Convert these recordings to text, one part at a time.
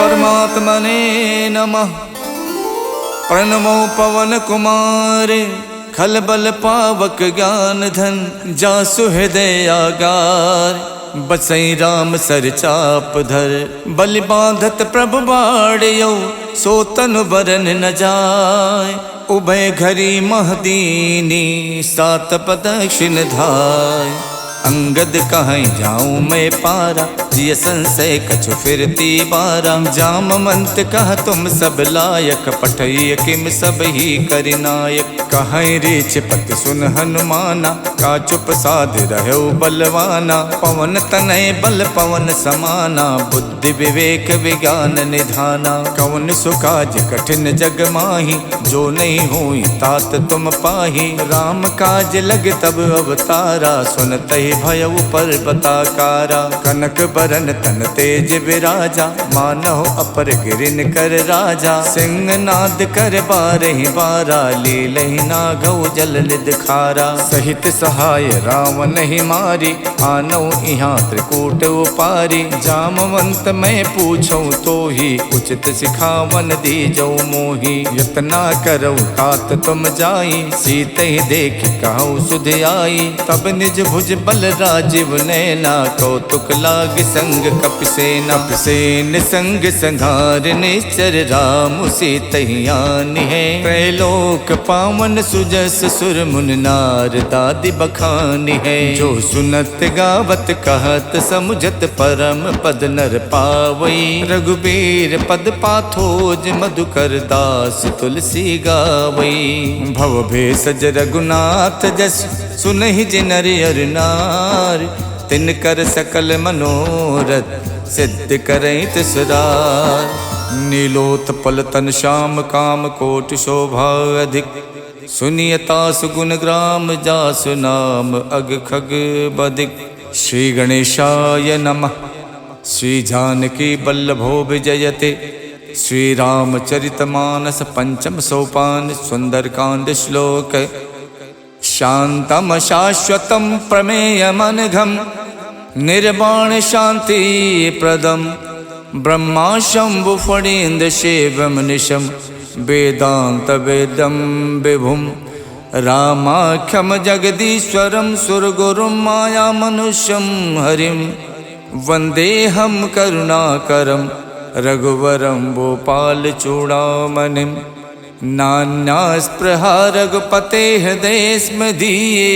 परमात्मने नमः। प्रणमो पवन कुमार खलबल पावक ज्ञान धन जासु हृदय आगार। बसई राम सर चाप धर बलि बांधत प्रभु बाड़ियो सो तनु बरन न जाय। उभय घरी महदीनी सात प्रदक्षिण धाय। अंगद कहीं जाऊं मैं पारा जिय संशय कछु फिरती बारा। जामवंत कह तुम सब लायक पठय किम सब ही करिनायक। कहीं रीछ पति सुन हनुमाना का चुप साध रहो बलवाना। पवन तनय बल पवन समाना बुद्धि विवेक विज्ञान निधाना। कवन सुकाज कठिन जग माही जो नहीं हुई तात तुम पाही। राम काज लग तब अवतारा सुनते ही भयउ पर्वताकारा। कनक बरन तन तेज विराजा मानहो अपर गिरिन कर राजा। सिंहनाद कर बारहि बारा लीलहि नागौ जल निध खारा। सहित सहाय रावण ही मारी आनौ इहाँ त्रिकूट उपारी। जामवंत मैं पूछूं तो ही उचित सिखावन दीजौ मोही। यतना करौ तात तुम जाई सीत ही देख कहु सुध आई। तब निज भुज बल राजीव नैना कौतुक लाग संग कपिसेना। कपिसेन संग संघार निश्चर राम सीतहियान है। त्रैलोक पावन सुजस सुर मुन नार दादि बखानी है। जो सुनत गावत कहत समुझत परम पद नर पावई। रघुबीर पद पाथोज मधुकर दास तुलसी गावई। भव भेषज रघुनाथ जस सुनहि जिनर अर नार। तिन कर सकल मनोरथ सिद्ध करई तिसरार। नीलोत्पल तन श्याम काम कोट शोभा अधिक। सुनियता सुगुण ग्राम जासु नाम अग खग बदिक। श्री गणेशाय नमः। श्री जानकी बल्लभो विजयते। श्री रामचरितमानस पंचम सोपान सुंदरकांड श्लोक। शांतम शाश्वतम प्रमेयमनघम निर्वाण शांति प्रदम। ब्रह्मा शंभु फणीन्द्र शिवम निशम वेदांत वेदम विभुम। रामाख्यम जगदीश्वरम सुरगुरुम माया मनुष्यम हरिम। वंदेहम करुणाकरम रघुवरम भोपाल चूड़ामणिम। नान्या स्पृहा रघुपते हृदय स्मदीये।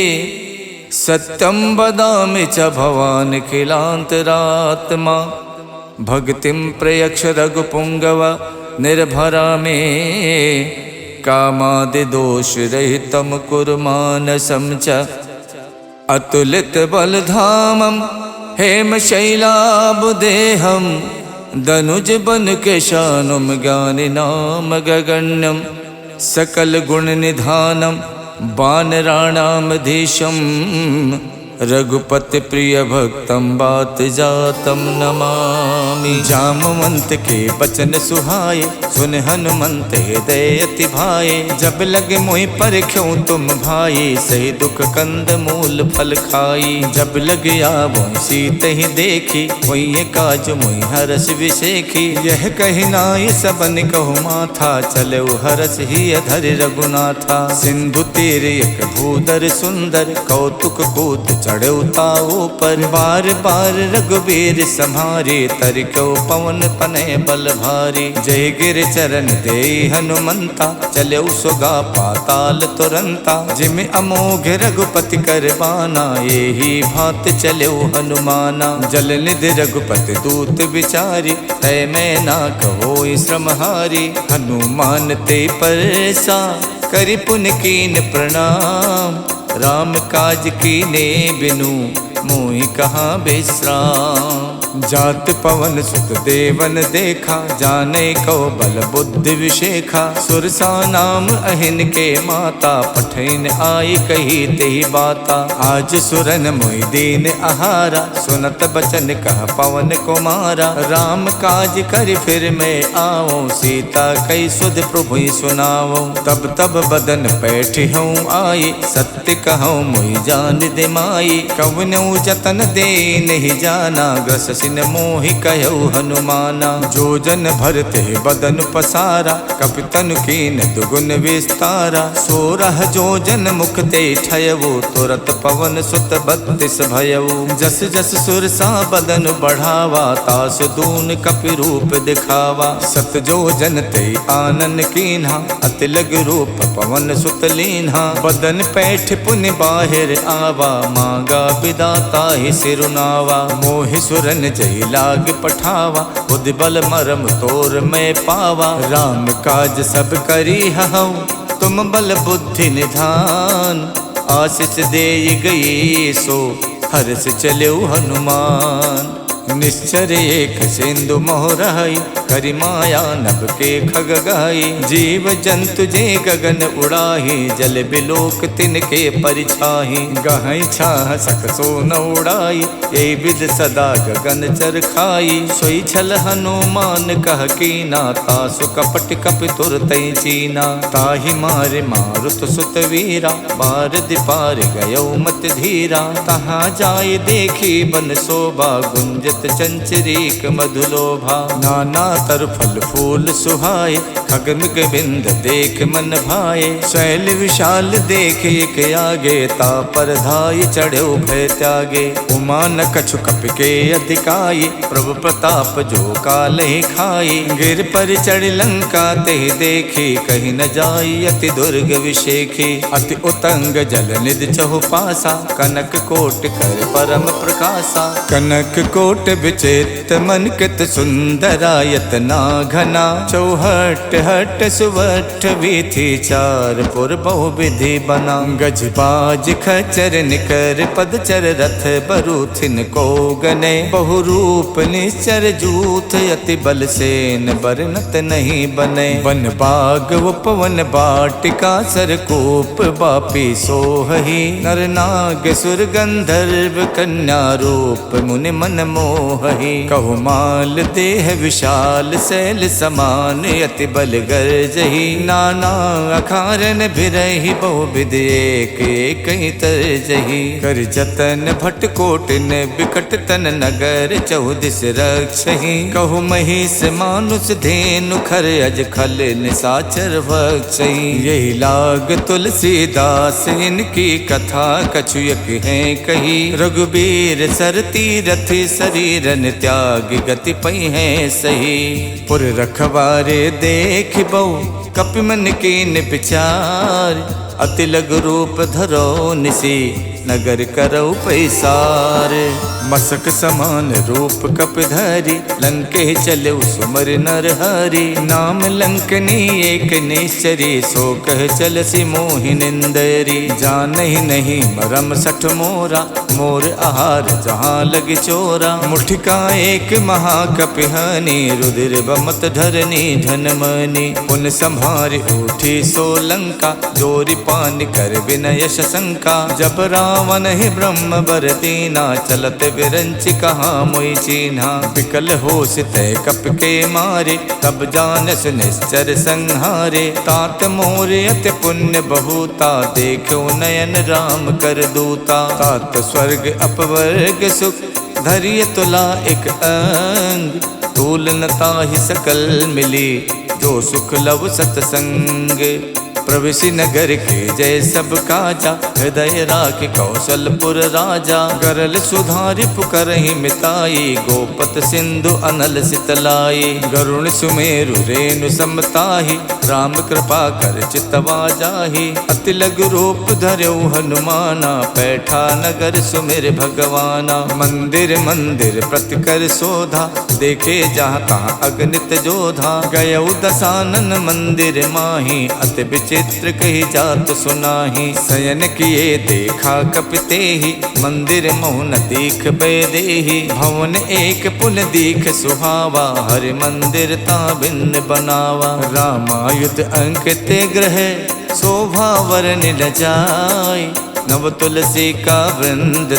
सत्यं वदामि च भवान् खिलान्तरात्मा। भक्तिं प्रयक्ष रघुपुंगव निर्भरा मे। कामादि दोष रहितं कुरु मानसं च। अतुलित बलधामं हेमशैलाबुदेहं। दनुज बन केशानुम ज्ञानि नाम गगण्यम। सकल गुण निधानम वानराणामधीशम। रघुपति प्रिय भक्तम बात जातम नमामि। जामवंत के बचन सुहाए सुन हनुमंत हृदय अति भाए। जब लगे मोहि परख्यों तुम भाई सही दुख कंद मूल फल खाई। जब लगे आवो सीत ही देखी कोई काज मोहि हरस विशेखी। यह कही नाय सबन कहु माथा चले हरस ही अधर रघुनाथा। सिंधु तीर एक भूधर सुंदर कौतुक कूत चढ़े ताओ पर। बार बार रघुबीर सम्हारे तरको पवन पने बल भारी। जय गिर चरण दे हनुमंता चले सुगा पाताल तुरंता। जिम अमोघ रघुपति करबाना यही भात चले हनुमाना। जल निधि रघुपति दूत विचारी तय मैं ना कहो श्रमहारी। हनुमान ते परसा करि पुन कीन प्रणाम। राम काज कीने बिनु मोहि कहाँ विश्राम। जात पवन सुत देवन देखा जाने को बल बुद्धि विशेखा। सुरसा नाम अहिन के माता पठैन आई कही तेहि बाता। आज सुरन मोहि दीन आहारा सुनत बचन कह पवन कुमारा। राम काज कर फिर मैं आओ सीता कई सुध प्रभु सुनाओ। तब तब बदन पैठी हूँ आई सत्य कहूँ मोहि जान दे माई। कवनऊ जतन दे नहीं जाना ग्रस सिन मोहि कहु हनुमाना। जो जन भरते बदन पसारा, कपितन कीन दुगुन विस्तारा। 16 जो जन मुख ते ठयऊ, तुरत पवन सुत 32 भयऊ। जस जस सुरसा बदन बढ़ावा, तास दून कपि रूप दिखावा। 7 जो जन ते आनन कीन्हा, अति लग रूप पवन सुत लीन्हा। बदन पैठ पुनि बाहिर आवा, मांगा विदाता ही सिरुनावा। मोहि सुरन जय लाग पठावा, बुद्धि बल मरम तोर मैं पावा। राम काज सब करी हऊँ, तुम बल बुद्धि निधान। आशीष दे गई सो, हर्ष चलो हनुमान। निश्चर एक सिंधु मोहराई, करि माया नभ के खग गाई। जीव जंतु जे गगन उड़ाही, जल बिलोक तिनके परिछाही। गहई छाह सक सो न उड़ाई, ए विद सदा गगन चर खाई। सोई छल हनुमान कह कीना, तासु कपट कपि तुरतई चीना। ताहि मारे मारुत सुत वीरा, बार दिपार गयो मत धीरा। तहाँ जाय देखी बन शोभा, गुंजत चंचरीक मधुलोभा। नाना तर फल फूल सुहाए, खगमिग बिंद देख मन भाए। शैल विशाल देख एक आगे, तापर धाय चढ़ो भय त्यागे। उमा न कछु कपि के अधिकाई, प्रभु प्रताप जो काल ही खाई। गिर पर चढ़ लंका ते देखी, कहीं न जाई अति दुर्ग विशेखी। अति उतंग जल निधि चहुपासा, कनक कोट कर परम प्रकाशा। कनक कोट विचित्र मन कित सुंदरायत ना घना। चौहट हट सुवट वीथी, चार पुर बहु विधि बना। गज बाज खचर निकर पदचर, रथ बरूथिन को गने। बहु रूप निश्चर जूथ, अति बल सेन बरनत नहीं बने। वन बाग उपवन बाटिका, सरकूप बापी सोहही। नर नाग सुर गंधर्व कन्या, रूप मुनि मन मोहही। कहु माल देह विशाल, शैल समान अति बल गर्जही। नाना अखारन भिरहि, बहु विध एक एक तरजही। कर जतन भट कोटिन, बिकट तन नगर चौदिस रक्षही। कहु महिष मानुष धेनु, खर अज खल निसाचर भक्षही। यही लाग तुलसीदास, इनकी कथा कछुयक है कही। रघुबीर सर तीरथ, शरीरन त्याग गति पई है सही। पुर रखवारे देख बहु, कपि मन कीन विचार। अति लघु रूप धरो निसी, नगर करौ पैसार। मसक समान रूप कपिधरि, लंके चलो सुमर नर हरि। नाम लंकनी एक निश्चरी, सो कह चलसी मोहि निंदरी। जानहि नहीं मरम सठ मोरा, मोर आहार जहाँ लग चोरा। मुठिका एक महाकपिहनी, रुधिर बमत धरनी धनमनी। पुन संभार उठी सो लंका, जोरि पान कर विनय शंका। जब रावण ही ब्रह्म बर दीना, चलत विरंच कहाँ मोई चीन्हा। विकल होश तय कप के मारे, तब जानस निश्चर संहारे। तात मोर अति पुण्य बहुता, देखो नयन राम कर दूता। तात स्वर्ग अपवर्ग सुख, धरिय तुला एक अंग। तूलनता ही सकल मिली, जो सुख लव सतसंग। प्रवेशी नगर के जय सब काजा, हृदय राख कौशलपुर राजा। गरल सुधारि पुकरहि मिताई, गोपत सिंधु अनल सितलाई। गरुण सुमेरु रेणु समताहि, राम कृपा कर चितवा जाहि। अति लघु रूप धर्यो हनुमाना, पैठा नगर सुमिर भगवाना। मंदिर मंदिर प्रति कर शोधा, देखे जहाँ तहाँ अगणित जोधा। गयौ दसानन मंदिर माही, अति चित्र कही जात सुनाही। शयन किए देखा कपिते ही, मंदिर मोहन दीख बेदेही। भवन एक पुल दीख सुहावा, हरि मंदिर ता भिन्न बनावा। रामायुध अंकित ग्रह, शोभा वरन लजाय। नव तुलसी का वृंद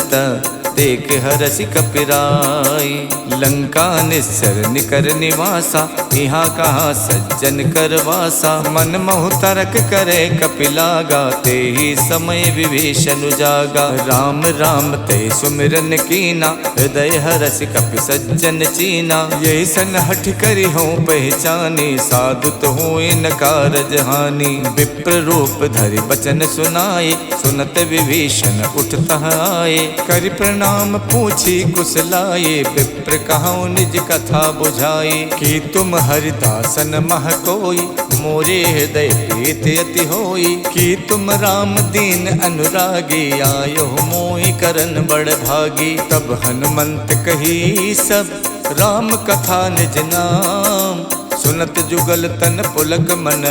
देख हरसि कपिराई। लंका निस्सर निकर निवासा, यहाँ कहाँ सज्जन कर वासा। मन मोह तरक करे कपिलागा, ते ही समय विभीषण जागा। राम राम ते सुमिरन कीना, हृदय हरसि कपि सज्जन चीना। यही सन हठ करी हो पहचानी, साधुत हो इन कारज हानि। विप्र रूप धरि बचन सुनाए, सुनत विभीषण उठता आए। करि प्रणाम पूछी कुशलाए, विप्र कहाऊँ निज कथा बुझाई। कि तुम हरिदासन मह कोई, मोरे हृदय प्रीत अति होई। कि तुम राम दीन अनुरागी, आयो मोहि करन बड़ भागी। तब हनुमंत कही सब, राम कथा निज नाम। सुनत जुगल तन पुलक मन,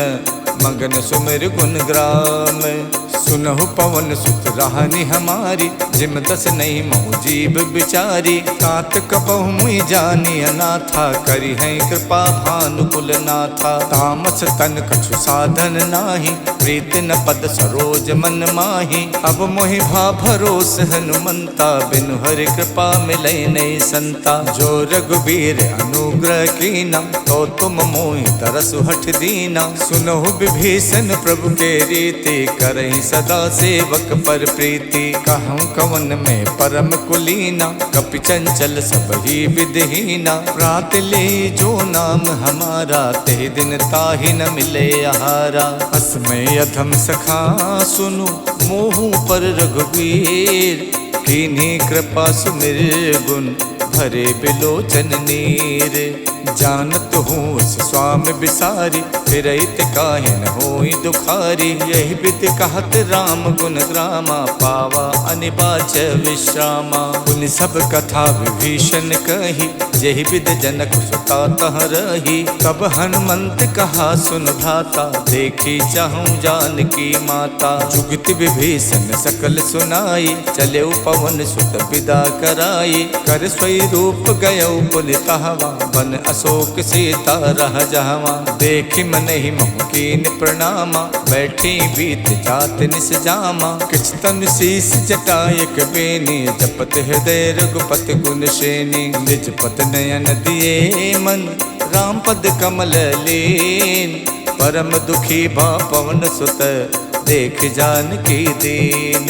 मगन सुमिर गुण ग्राम। सुनहु पवन सुत राहनि हमारी, जिम दस नहीं महु जीव बिचारी। तात कबहु मुई जानी अनाथा, करी है कृपा भानुकुल नाथा। तामस तन कछु साधन नाही, प्रीत न पद सरोज मन माही। अब मोहि भा भरोस हनुमंता, बिनु हरि कृपा मिलै नहीं संता। जो रघुबीर अनुग्रह कीना, तो तुम मोहि तरसु हठ दीना। सुनहु विभीषण प्रभु के रीति, करहि सदा सेवक पर प्रीति। कहूँ कवन में परम कुलीना, कपि चंचल सब ही विधहीना। प्रात ले जो नाम हमारा, ते दिन ताहि न मिले आहारा। असमय अधम सखा सुनु, मोहु पर रघुवीर। कीन्ही कृपा सुमिर गुण, भरे बिलोचन नीर। जानत हूँ स्वामी बिसारी, फिरैत काहे न होई दुखारी। यही विद कहत राम गुण ग्रामा, पावा अनिबाच विश्रामा। पुनि सब कथा विभीषण कही, यही विद जनक सुता तह रही। तब हनुमंत कहा सुन भ्राता, देखी चाहूँ जानकी माता। जुगति विभीषण सकल सुनाई, चले पवन सुत विदा कराई। कर स्वई रूप गयो पुलितहवा, बन अशोक सीता रह जहवा। देखी मन ही मोह कीन प्रणामा, बैठी बीत जात निस जामा। किछ तन शीस जटायक बेनी, जपत हृदय रघुपति गुण श्रेणी। निज पत नयन दिए मन, राम पद कमल लीन। परम दुखी भा पवन सुत, देख जानकी दीन।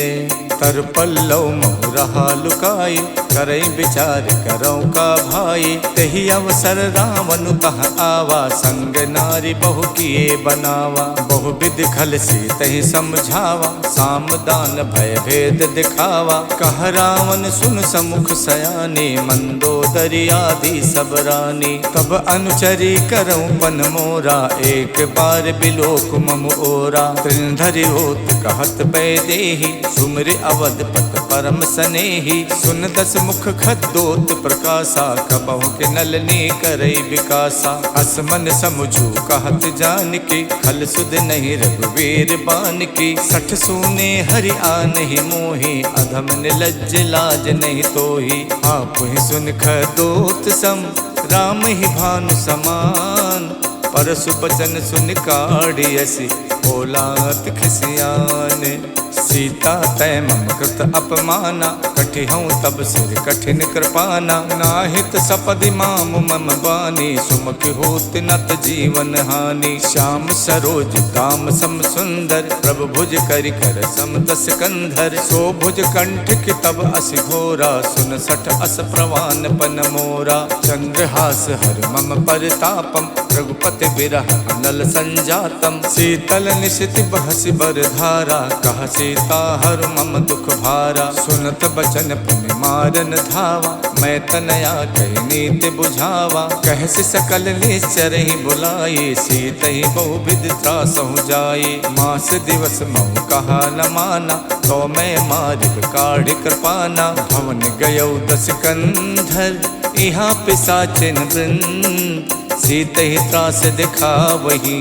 तर पल्लव मोह रहा लुकाई, करई विचार करौ का भाई। तही अवसर रावण तह आवा, संग नारी बहु किए बनावा। बहु विधि खल सी तही समझावा, साम दान भय भेद दिखावा। कह रावण सुन समुख सयानी, मंदोदरी आदि सब रानी। तब अनुचरी करौ पन मोरा, एक बार बिलोक मम ओरा। त्रिनधरि होत कहत बैदेही, सुमिर अवधपत परम सनेही। सुन दस मुख खद्दोत प्रकाशा, कबहु के नलनी करई विकासा। असमन समुझू कहत जानकी, खल सुध नहीं रघुवीर बानकी। सठ सूने हरि आनहि मोहि, अधम निलज्ज लाज नहीं तोहि। आप ही सुन खद्दोत सम, राम ही भानु समान। परसु बचन सुन काढ़ियसि, बोलात खिसियान। सीता तय मम कृत अपमाना, कठिहऊँ तब सिर कठिन कृपाना। नाहित सपदि माम मम बानी, सुमुख होत नत जीवन हानि। श्याम सरोज दाम सम सुंदर, प्रभु भुज करि कर सम दस कंधर। सो भुज कंठ कि तब असि घोरा, सुन सठ अस प्रवान पन मोरा। चंद्रहास हर मम परितापम, रघुपति बिरह अनल संजातम। शीतल निशिति बहसि बर धारा, कह सीता हर मम दुख भारा। सुनत बचन पुनि मारन धावा, मैं तनया कही नीति बुझावा। कहसि सकल निश्चर ही बुलाई, सीत ही बहु विधि त्रासहु जाई। मास दिवस महु कहा न माना, तो मैं मारिब काढ़ि कृपाना। भवन गयौ दस कंधर, यहाँ पिशाचिन वृंद। सीत ही त्रास दिखा वही,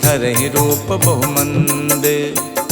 धरहि रूप बहुमंद।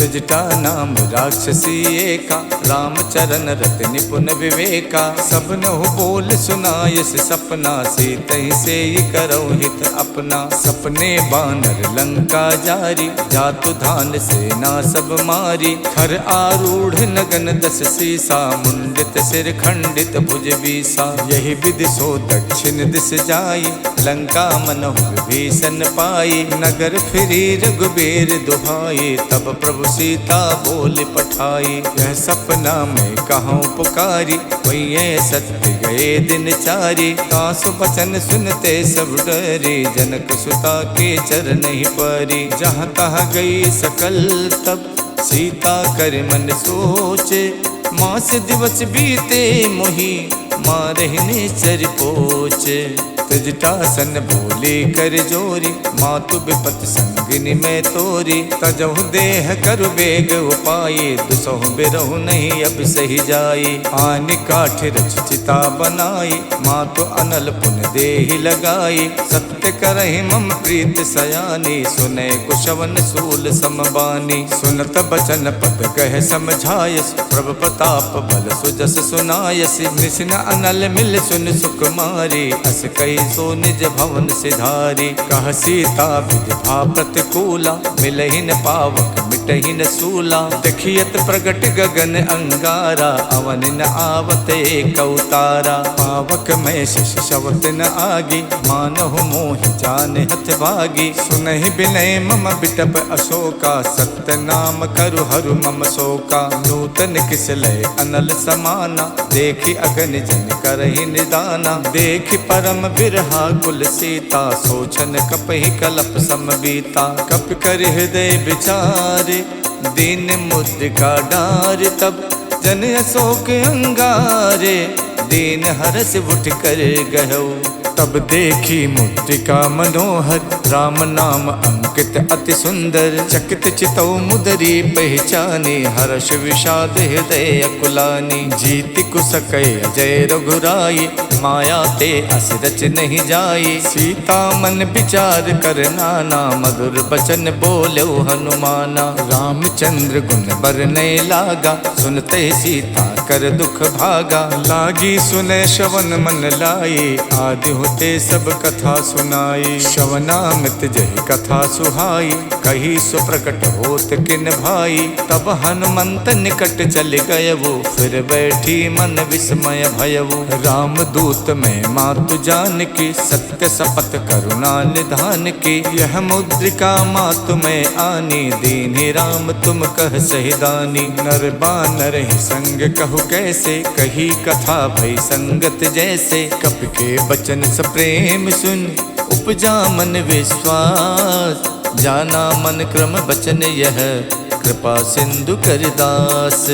जटा नाम राक्षसी एका, रामचरण रत निपुण विवेका। सबनहु बोल सुनायस सपना, सीतहि से करो हित अपना। सपने बानर लंका जारी, जातु धान सेना सब मारी। खर आरूढ़ नगन दस सीसा, मुंडित सिर खंडित भुज बीसा। यही विधि सो दक्षिण दिस जाई, लंका मनहु विभीषण पाई। नगर फिरी रघुबीर दुहाई, तब प्रभु सीता बोल पठाई। यह सपना में कहूँ पुकारी, वही सत्य गए दिन चारी। कासु बचन सुनते सब डरी, जनक सुता के चरण ही परी। जहाँ तहाँ गई सकल तब, सीता कर मन सोचे। मास दिवस बीते मोही, मारहि निचर पोचे। तजटासन बोले कर जोरी, मातु विपत संगिनी में तोरी। तजहु देह कर बेग उपाये, दुसहु बिरहु नहीं अब सही जाई। आन काठ रच चिता बनाई, मातु अनल पुन देहि लगाई। सत्य करहि मम प्रीत सयानी, सुने कुशवन सूल समबानी। सुनत बचन पद कह समझायस, प्रभु प्रताप बल सुजस सुनायस। निसिन अनल मिल सुन सुकुमारी, अस कही सो निज भवन सिधारी। कह सीता विधि प्रतिकूला, मिलहि न पावक मिटहि न सूला। देखियत प्रगट गगन अंगारा, अवन न आवत एक अवतारा। पावक में शिष शवत न आगी, मानहु मोहि जान हथ भागी। सुनहि विनय मम बिटप अशोका, सत्य नाम करु हरु मम शोका। नूतन किस लय अनल समाना, देखि अगन जन करहि निदाना। देखि परम बिरहा कुल सीता, सोचन कपहि कलप समबीता। कप कर हृदय विचारे, दीन मुद्रिका डार। तब जन अशोक अंगारे, दीन हरस उठ कर गहु। तब देखी मुद्रिका मनोहर, राम नाम अंकित अति सुंदर। चकित चितौ मुदरी पहचानी, हर्ष विषाद हृदय अकुलानी। जीत कुसकै अजय रघुराई, माया ते अस रच नहीं जाई। सीता मन विचार कर नाना, मधुर बचन बोलो हनुमाना। रामचंद्र गुण बरने लागा, सुनते सीता कर दुख भागा। लागी सुने श्रवण मन लाई, आदि होते सब कथा सुनाई। श्रवणामृत जहि कथा सुहाई, कही सो प्रकट होत किन भाई। तब हनुमंत निकट चल गयवु, फिर बैठी मन विस्मय भयवु। राम दूत में मातु जान की, सत्य शपथ करुणा निधान की। यह मुद्रिका मातु में आनी, दीन्हि राम तुम कह सहिदानी। नर बानर ही संग कहु कैसे, कही कथा भई संगत जैसे। कप के बचन स प्रेम सुन, उपजा मन विश्वास। जाना मन क्रम बचन यह, कृपा सिंधु कर दास।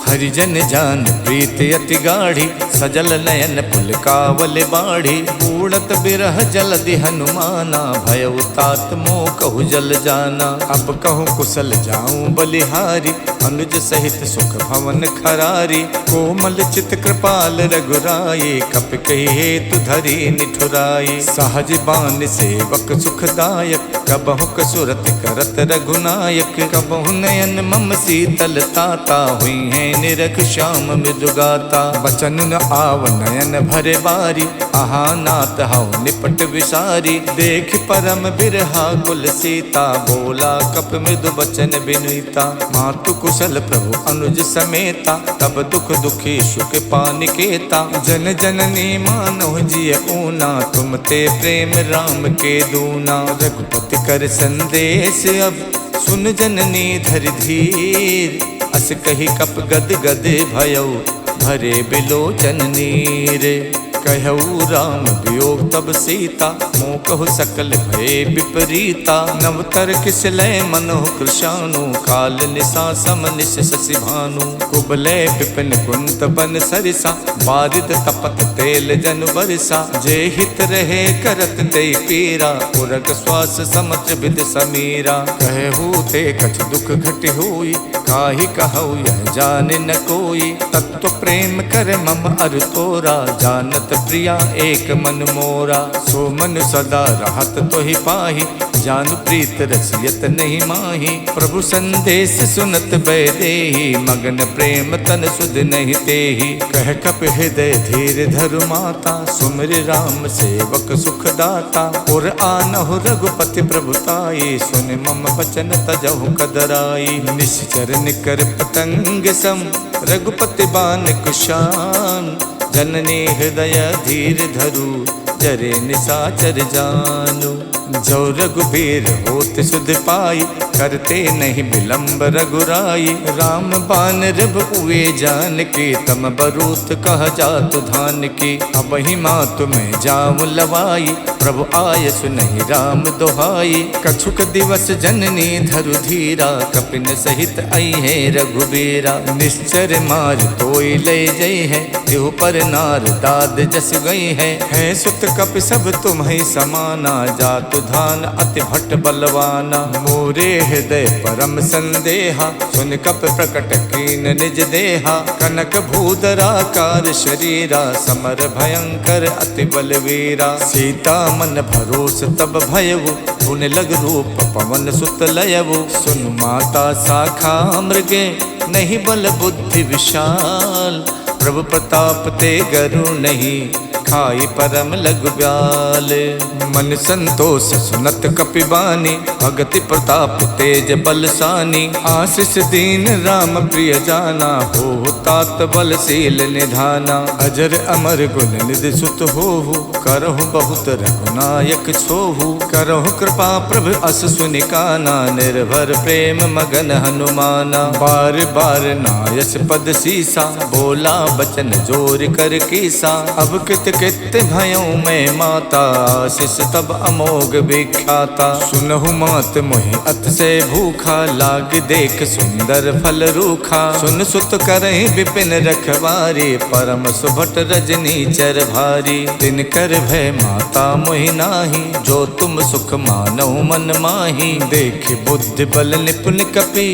हरिजन जान प्रीत अति गाढ़ी, सजल नयन पुलकावल बाढ़ी। उड़त बिरह जलधि हनुमाना, भयउ तात मोह कहु जल जाना। अब कहूँ कुशल जाऊं बलिहारी, अनुज सहित सुख भवन खरारी। कोमल चित कृपाल रघुराई, कप कही हेतु धरी निठुराई। सहज बान सेवक सुखदायक, कबहु कसुरत करत रघुनायक। कबहु नयन मम शीतल ताता, हुई है निरख श्याम मृदुगाता। बचन न आव नयन भरे बारी, आहा नाथ हऊ निपट विसारी। देख परम बिरहा कुल सीता, बोला कप मृदु बचन बिनुता। मातु कुशल प्रभु अनुज समेता, तब दुख दुखी सुख पानिकेता। जन जननी मानो जिय ऊना, तुम ते प्रेम राम के दूना। रघुपति कर संदेश अब, सुन जननी धर धीर। अस कही कप गद गद भयउ, भरे बिलोचन नीर। कहऊ राम वियोग तब सीता, मोह कहु सकल भय विपरीता। नवतर किस लय मनोह कृशानु, काल निशा सम निश शशि भानु। कुबलय विपिन कुंत बन सरिसा, बारिद तपत तेल जन बरसा। जे हित रहे करत ते पीरा, उरग श्वास समत्र विद समीरा। कहू ते कछ दुख घट हुई, काहि कहऊ यह जाने न कोई। तत्व प्रेम कर मम अर तोरा, जानत प्रिया एक मन मोरा। सो मन सदा रहत तो ही पाही, जानु प्रीत रसियत नहीं माही। प्रभु संदेश सुनत बैदेही, मगन प्रेम तन सुध नहीं तेही। कह कप हृदय धीर धरु माता, सुमिर राम सेवक सुख दाता। और आनहु रघुपति प्रभुताई, सुन मम बचन तजहु कदराई। निश्चर निकर पतंग सम, रघुपति बान कुशान। जननी हृदय धीर धरु, जरे निशाचर जानु। जो रघुबीर होत सुध पाई, करते नहीं विलंब रघुराई। राम बान रब हुए जान की, तम बरूत कह जातु धान की। अब ही माँ तुम्हें जाऊं लवाई, प्रभु आय सुनहि राम दोहाई। कछुक दिवस जननी धरु धीरा, कपिन सहित आई है रघुबीरा। निश्चर मार तोई ले जई है, देहु पर नार दाद जस गई है। सुत कप सब तुम्हें समाना, जातु धान अति भट्ट बलवाना। मोरे हृदय परम संदेहा, सुन कप प्रकट कीन निज देहा। कनक भूधराकार शरीरा, समर भयंकर अति बलवीरा। सीता मन भरोस तब भयउ, धुन लग रूप पवन सुत लयउ। सुन माता शाखा मृगे, नहीं बल बुद्धि विशाल। प्रभु प्रताप ते गरु नहीं, खाई परम लघु ब्याल। मन संतोष सुनत कपिबानी, भगति प्रताप तेज बलसानी। आशीष दीन राम प्रिय जाना, हो तात बलशील निधाना। अजर अमर गुण निधि सुत होहु, करहु बहुत रघुनायक छोहु। करहु कृपा प्रभु अस सुनिकाना, निर्भर प्रेम मगन हनुमाना। बार बार नायस पद सीसा, बोला बचन जोर कर कीसा। अब कित कित भयों में माता, आशीष तब अमोघ विख्याता। सुनहु मात मोहि अत से भूखा, लाग देख सुंदर फल रूखा। सुन सुत करहि विपिन रखवारी, परम सुभट रजनी चर भारी। तिन कर भय माता मोहि नाही, जो तुम सुख मानौ मन माही। देख बुद्धि बल निपुण कपि,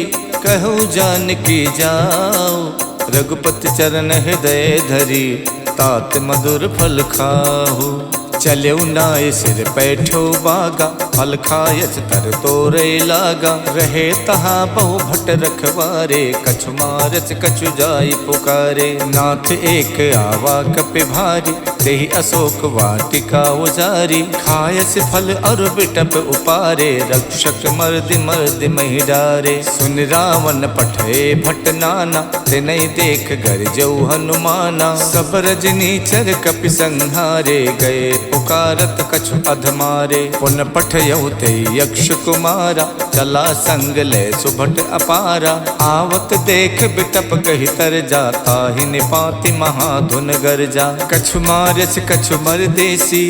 कहु जानकी जाओ। रघुपति चरण हृदय धरी, तात मधुर फल खाहु। चलऊ नाय सिर पैठो बागा, फल खायच तर तोरे लागा। रहे तहाँ बहु भट रखवारे, कछु मारच कछु जाई पुकारे। नाथ एक आवा कपि भारी, तेहि अशोक वाटिका उजारी। खायस फल और बिटप उपारे, रक्षक मर्दि मर्दि महि डारे। सुन रावण पठे भट नाना, तिनहि देख गरजऊ हनुमाना। सब रजनी चर कपि संहारे, गए पुकारत कछु अधमारे। पुन पठयऊ ते यक्ष कुमारा, चला संग ले सुभट अपारा। आवत देख बिटप कहि तर जाता, ही निपाति महाधुन गरजा। कछु मारस कछु मरदेसी,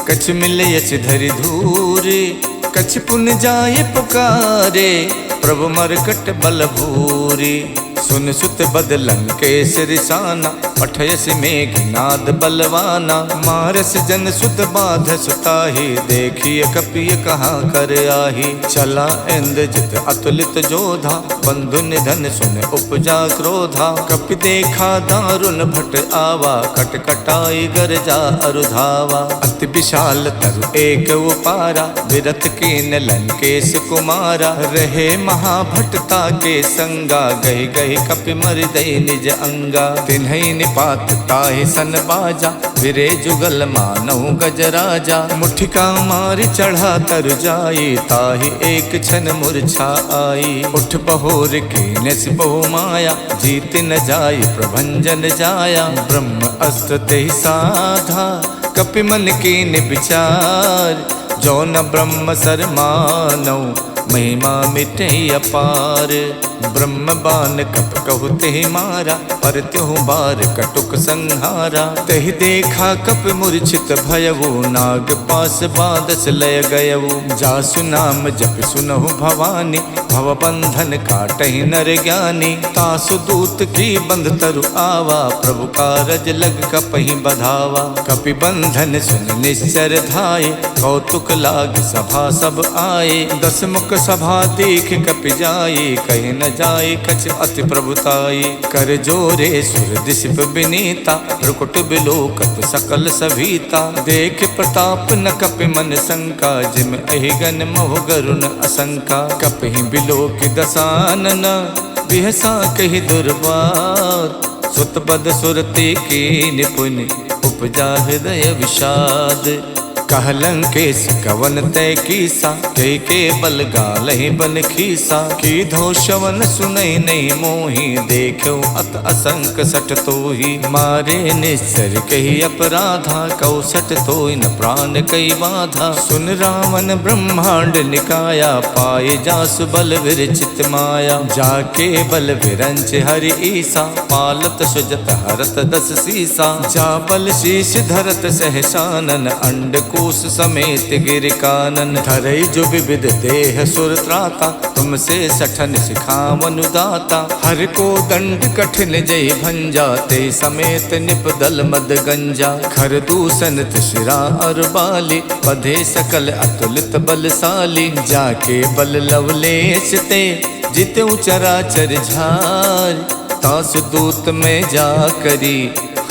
कछु मिलयच धरि धूरे। कछु पुन जाय पुकारे, प्रभु मरकट बल भूरी। सुन सुत बदलन के सिरसाना, पठयस मेघनाद बलवाना। मारस जन सुत बाध सुताही, देखिय कपिय कहाँ कर आही। चला इंद्रजित अतुलित जोधा, बंधु निधन सुन उपजा क्रोधा। कपि देखा दारुण भट आवा, कटकटाई गरजा अरुधावा। अति विशाल तरु एक उपारा, विरत कीन लंकेश कुमारा। रहे महाभटता के संगा, गहि गहि कपि मर दई निज अंगा। तिन्हि निपात ताहि सन बाजा, विरे जुगल मानहु गजराजा। मुठिका मारि चढ़ा तर जाई, ताहि एक क्षण मूर्छा आई। उठ बहोर कीनस बहु माया, जीत न जाय प्रभंजन जाया। ब्रह्म अस्त्र तेहि साधा, कपि मन कीन विचार। जो न ब्रह्म सर मानौ, महिमा मिटे अपार। ब्रह्म बान कप कहु तेहि मारा, पर त्यों बार कटुक संहारा। तेहि देखा कप मूर्छित भयउ, नाग पास बादस लय गयउ। जासु नाम जप सुनहु भवानी, भव बंधन काटहि नर ज्ञानी। तासु दूत की बंध तरु आवा, प्रभु कारज लग कपहि बधावा। कपि बंधन सुन निश्चर धाये, कौतुक लाग सभा सब आए। दस मुख सभा देख कपि जाई, कहीं न जाए कछ अति प्रभुताई। कर जोरे सुर दिशप विनीता, प्रकुट बिलोकत सकल सभीता। देख प्रताप न कपि मन शंका, जिम अहिगन मोह गरुण असंका। कपि बिलोक दसानन, बिहसा कहि दुर्बार। सुत बद सुरति की निपुण, उपजा हृदय विषाद। कहलंकेश कवन तय कीसा, के बल गालहि बन खीसा। की धो शवन सुनई नहीं मोही, देखो अत असंक सट तोही। मारे निश्चर कही अपराधा, कौ सट तोय न प्राण कई बाधा। सुन रावण ब्रह्मांड निकाया, पाए जासु बल विरचित माया। जाके बल विरंच हरि ईसा, पालत सुजत हरत दस सीसा। जा बल शीश धरत सहसानन, अंड कोश समेत गिर कानन। धरई जो विविध देह सुर त्राता, तुमसे सठन सिखावन दाता। हर को दंड कठिन जय भंजा, ते समेत निपदल मद गंजा। खर दूषण शिरा और बाली, बधे सकल अतुलित बलशाली। जाके बल लवलेश ते, जितेऊ चराचर झार। तासु दूत में जा करी,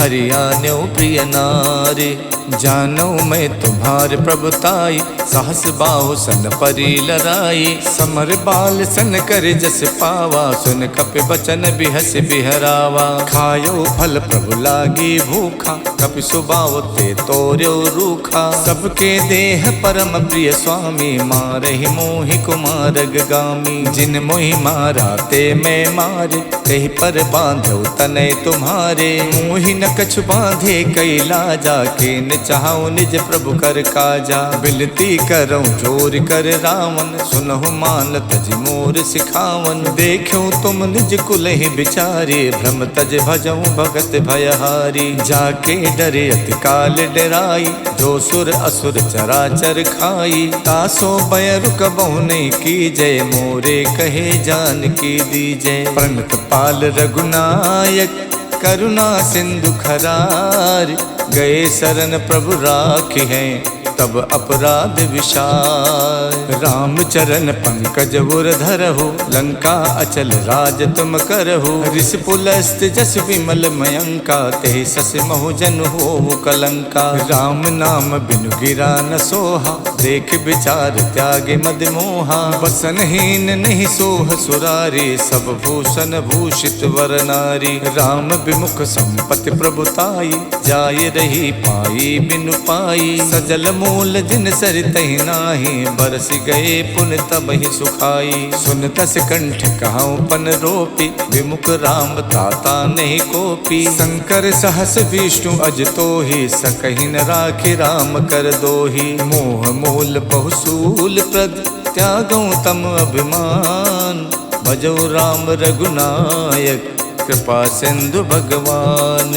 हरियाण्यो प्रिय नारी। जानो मैं तुम्हारे प्रभुताई, सहस बाहु सन परी लराई। समर बाल सन कर जस पावा, सुन कपि बचन बिहस बिहरावा। खायो फल प्रभु लागी भूखा, कपि सुबाव ते तोर्यो रूखा। सबके देह परम प्रिय स्वामी, मारहि मोहि कुमारग गामी। जिन मोहि मारा ते मैं मारे, तेहि पर बांधो तनय तुम्हारे। मोहि न कछु बांधे कई लाजा, के चाहूं निज प्रभु कर काजा। बिनती करऊं जोर कर रावण, सुनहु मान तज मोर सिखावन। देखूं तुम निज कुल ही बिचारे, भ्रम तज भजऊं भगत भयहारी। जाके डरे अति काल डराई, जो सुर असुर चराचर खाई। तासो भय रुकबहु नहीं कीजय, मोरे कहे जान की दीजय। प्रणत पाल रघुनायक, करुणा सिंधु खरार। गए शरण प्रभु राखी हैं, तब अपराध विशाल। राम चरण पंकज उर धरहु, लंका अचल राज तुम करहु। ऋषि पुलस्त जस विमल मयंका, ते सस महु जन हो कलंका। राम नाम बिनु गिरा न सोहा, देख विचार त्यागे मद मोहा। बसनहीन नहीं सोह सुरारी, सब भूषण भूषित वर नारी। राम विमुख संपत्ति प्रभुताई, जाय रही पाई बिनु पाई। सजल मूल जिन सरितहि नाही, बरस गए पुन तब ही सुखाई। सुन तस कंठ कहूँ पन रोपी, विमुख राम ताता नहीं कोपी। शंकर सहस विष्णु अज तोहि, सकहि न राखि राम कर दोहि। मोह मूल बहुसूल प्रद, त्यागऊं तम अभिमान। भजो राम रघुनायक, कृपा सिंधु भगवान।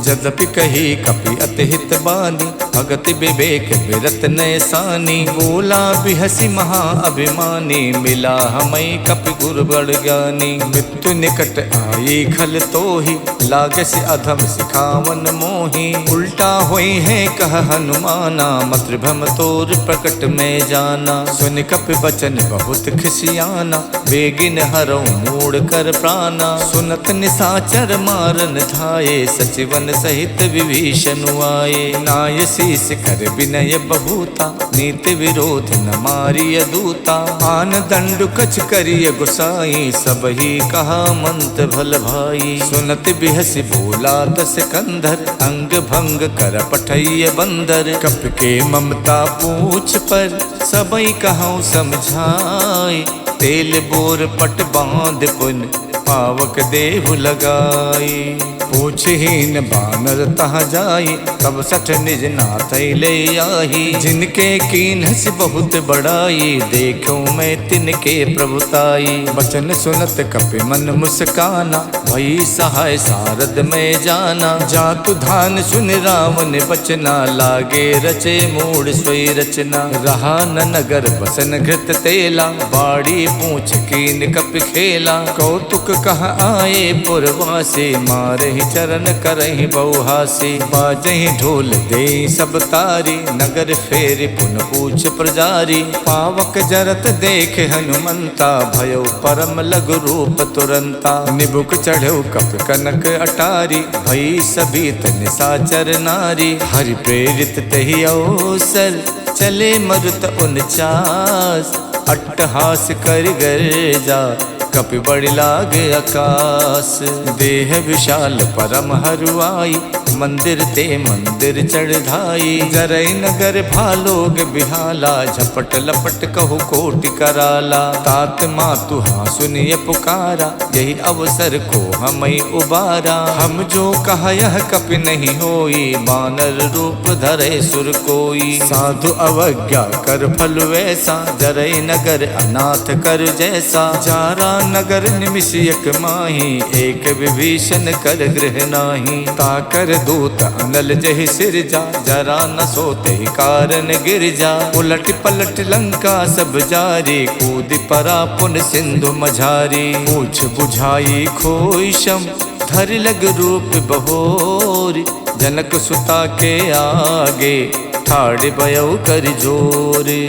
जदपि कही कपि अति हित बानी, भगत विवेक विरत नयसानी। बोला बिहसी महा अभिमानी, मिला हमें कपि गुरु बड़ ज्ञानी। मृत्यु निकट आई खल तोहि, लागस अधम सिखावन मोहि। उल्टा होई है कह हनुमाना, मातृभ्रम तोर प्रकट में जाना। सुन कपि बचन बहुत खिसियाना, बेगिन हरऊ मूड कर प्राणा। सुनत निसाचर मारन धाये, सचिवन सहित विभीषण आए। नाय शीस कर विनय बहुता, नीति विरोध न मारिय दूता। आन दंडु कछ करिय गुसाई, सब ही कहा मंत भल भाई। सुनत बिहसी बोला दस कंधर, अंग भंग कर पठैय बंदर। कप के ममता पूछ पर, सबई कहूँ समझाई। तेल बोर पट बांध पुन, पावक देहु लगाई। पूछहीन बानर तहाँ जाई, तब सठ निज नाथ ले आई। जिनके कीन्हस बहुत बड़ाई, देखूं मैं तिनके प्रभुताई। बचन सुनत कपि मन मुस्काना, भई सहाय सारद में जाना। जातु धान सुन रावण बचना, लागे रचे मूड सोई रचना। रहा न नगर बसन घृत तेला, बाड़ी पूछ कीन कप खेला। कौतुक कह आए पुरवासी, मारहि चरण करहि बहुहासी। बाजहि ढोल दे सब तारी, नगर फेरि पुन पूछ प्रजारी। पावक जरत देख हनुमंता, भयो परम लघु रूप तुरंता। निबुक चढ़ो कप कनक अटारी, भई सबीत निसाचर नारी। हरि प्रेरित तहि अवसर, चले मरुत 49। अट्टहास कर गर्जा, कपि बड़ लागे आकाश। देह विशाल परम हरुआई, मंदिर ते मंदिर चढ़ाई। जरै नगर भालोग बिहाला, झपट लपट कहु कोटि कराला। तात मातु हाँ सुनिय पुकारा, यही अवसर को हमें उबारा। हम जो कहा यह कपि नहीं होई, बानर रूप धरे सुर कोई। साधु अवज्ञा कर फल वैसा, जरै नगर अनाथ कर जैसा। जारा नगर निमिषयक माही, एक विभीषण कर गृह नाही। ताकर दूत अनल जहि सिरजा, जरा न सोते कारण गिर जा। उलट पलट लंका सब जारी, कूद परा पुन सिंधु मझारी। पूछ बुझाई खोई शम, धर लग रूप बहोर। जनक सुता के आगे, ठाड़ भयो कर जोरे।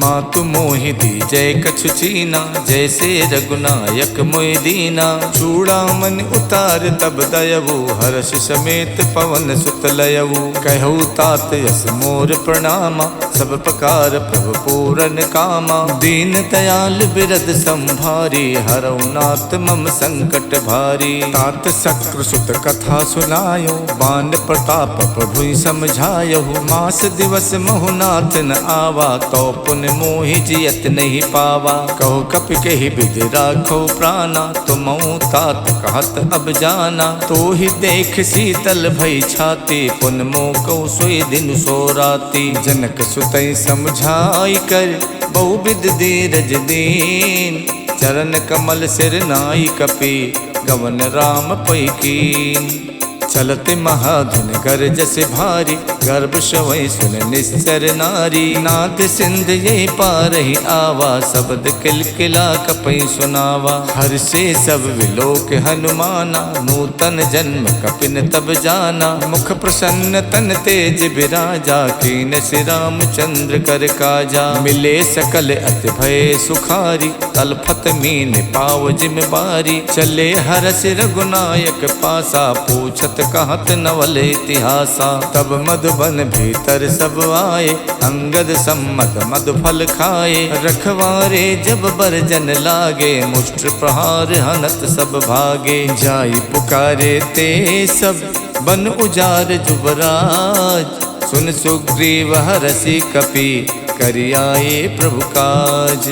मातु मोहि दीजै कछु चीना, जैसे रघुनायक मोहि दीना। चूड़ामणि उतार तब दयवु, हर्ष समेत पवन सुत लयवु। कहु तात यस मोर प्रणामा, सब प्रकार प्रभु पूरन कामा। दीन दयाल बिरद संभारी, हरऊ नाथ मम संकट भारी। तात शक्र सुत कथा सुनायो, बान प्रताप प्रभु समझायो। मास दिवस महुनाथ न आवा, तो पुन मोहि जियत नहीं पावा। कहो कपि कहि विधि राखो प्राणा, तुमहु तात कहत अब जाना। तो ही देख शीतल भई छाती, पुन मोह कहु सोई दिन सो राती। जनक सुतई समझाई कर, बहुविध धीरज दीन। चरण कमल सिर नाई कपि, गवन राम पै कीन। चलते महाधुन कर जस भारी, गर्भ शवै सुन निश्चर नारी। नाद सिंध ये पारहि आवा, शब्द किलकिला कपै सुनावा। हर से सब विलोक हनुमाना, नूतन जन्म कपिन तब जाना। मुख प्रसन्न तन तेज बिराजा, कीन श्री रामचंद्र कर काजा। मिले सकल अति भय सुखारी, तलफत मीन पाव जिम बारी। चले हरस रघुनायक पासा, पूछत कहत नवल इतिहासा। तब मधुबन भीतर सब आए, अंगद सम्मत मधु फल खाए। रखवारे जब बरजन लागे, मुष्ट प्रहार हनत सब भागे। जाई पुकारे ते सब, बन उजार जुबराज। सुन सुग्रीव हरषि कपि, करियाए प्रभु काज।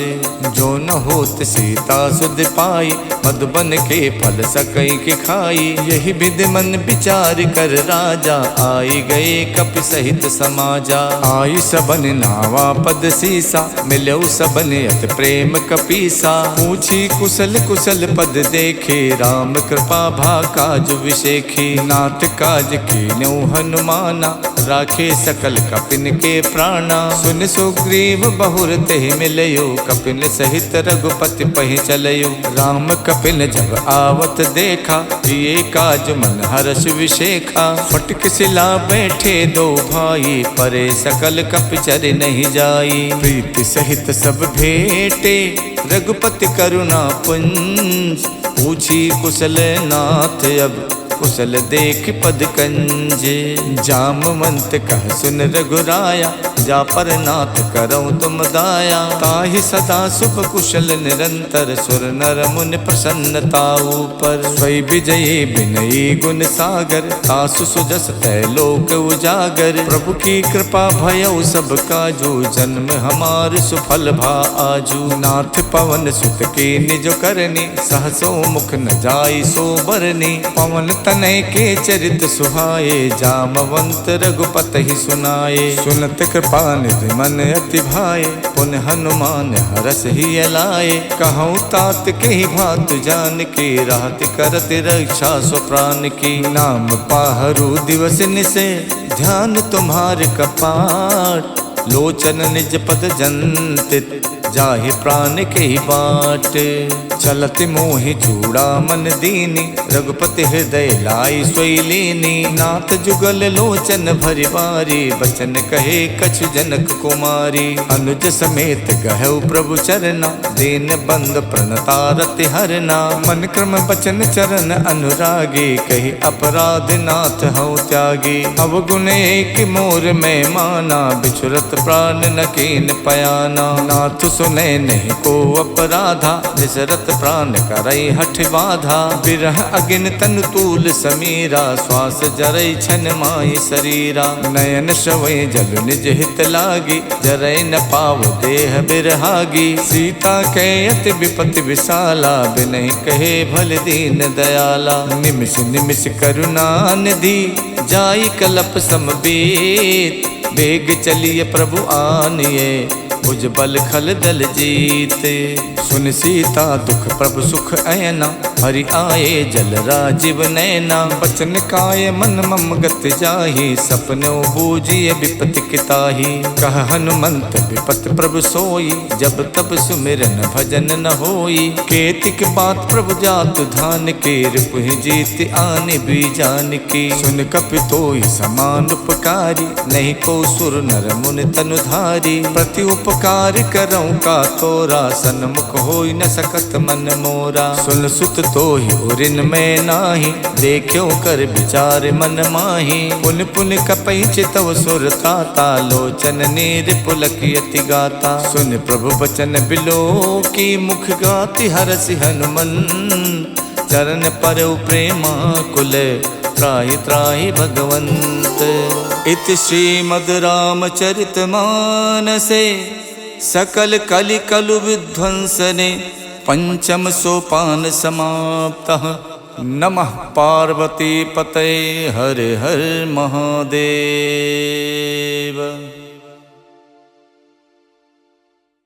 जो न होत सीता सुध पाई, मधुबन के फल सकई के खाई। यही विधि मन विचार कर राजा, आई गए कपि सहित समाजा। आई सबन नावा पद सीसा, मिलऊ सबन अत प्रेम कपीसा। पूछी कुशल कुशल पद देखे, राम कृपा भा काज विशेखी। नाथ काज कीन्यौ हनुमाना, राखे सकल कपिन के प्राणा। सुन सुग्रीव बहुर तेहि मिलयो, कपिन सहित रघुपति पहि चलयो। राम कपिन जब आवत देखा, जिए काज मन हर्ष विशेखा। फटक सिला बैठे दो भाई, परे सकल कपि चर नहीं जाई। प्रीति सहित सब भेटे, रघुपति करुणा पुंज। पूछी कुशल नाथ अब, कुशल देख पद कंजे। जामवंत कह सुन रघुराया, जा पर नाथ करऊँ तुम दाया। ताहि सदा शुभ कुशल निरंतर, सुर नर मुनि प्रसन्नता ऊपर। स्वै विजयी विनयी गुण सागर, तासु सुजस तै लोक उजागर। प्रभु की कृपा भयउ सब काजू, जन्म हमार सुफल भा आजू। नाथ पवन सुत के निज करनी, सहसो मुख न जाई सो बरनी। पवन तनय के चरित सुहाए, जामवंत रघुपति सुनाए। सुनत कृपा कृपा निधि मन अति भाए, पुनः हनुमान हरस ही लाए। कहूँ तात के ही भात जान के, राहत करत रक्षा सो प्राण की। नाम पाहरू दिवस निसे, ध्यान तुम्हारे कपाट। लोचन निज पद जंतित, जाहि प्राण के ही बाट। चलत मोहि चूड़ा मन दीनी, रघुपति हृदय लाई सोई लीनी। नाथ जुगल लोचन भरि बारी, बचन कहे कछु जनक कुमारी। अनुज समेत गहु प्रभु चरना, दीन बंद प्रणतारति हरना। मन क्रम बचन चरण अनुरागी, कही अपराध नाथ हऊ त्यागी। अवगुण एक मोर में माना, बिछुरत प्राण न कीन पयाना। नाथ सुने नहीं को अपराधा, निसरत प्राण करई हठ बाधा। बिरह अगिन तन तूल समीरा, श्वास जरई छन माई शरीरा। नयन श्रवै जल निज हित लागी, जरई न पाव देह बिरहागी। सीता के अति विपति विशाला, बिनहि कहे भल दीन दयाला। निमिष निमिष करुणा निधि, जाई कलप समबीत। बेग चलिए प्रभु आनिए, भुज बल खल दल जीते। सुन सीता दुख प्रभु सुख ऐना, हरि आए जल राजीव नैना। बचन काय मन मम गत जाहि, सपनो बूझिए विपति किताहि। कह हनुमंत विपत प्रभु सोई, जब तब सुमिरन भजन न होई। केतिक बात प्रभु जातु धान के, रिपुहि जीत आने भी जान की। सुन कपितोई समान उपकारी, नहीं को सुर नर मुनि तनुधारी। प्रति उपकार करऊँ का तोरा, सन्मुख होई न सकत मन मोरा। सुन सुत तो ही उरिन में नाही, देखो कर विचार मन माही। पुन पुन कपई चितव सुर ताता, लोचन नीर पुलक यति गाता। सुन प्रभु बचन बिलो की, मुख गाति हरसि हनुमन। चरण पर प्रेमा कुल, त्राहि त्राहि भगवंत। इति श्रीमद् रामचरित मानसे, सकल कलि कलु विध्वंसने। पंचम सोपान समाप्तः। नमः पार्वती पतये, हर हर महादेव।